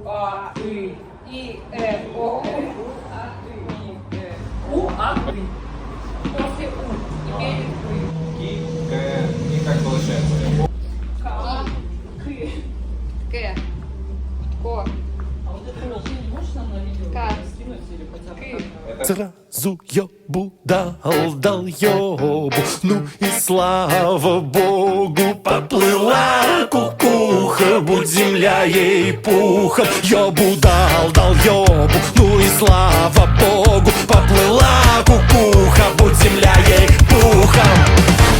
А, И, О, А, И, У, А, И. После У. Теперь Вы. Ки, К. И как получается? К, К. Ко. А вот это не можешь нам на видео К. скинуть или хотя бы как-то? Сразу ёбу дал ёбу, ну и слава богу, поплыла кукуха, будь земля ей пухом. Ёбу дал ёбу, ну и слава богу, поплыла кукуха, будь земля ей пухом.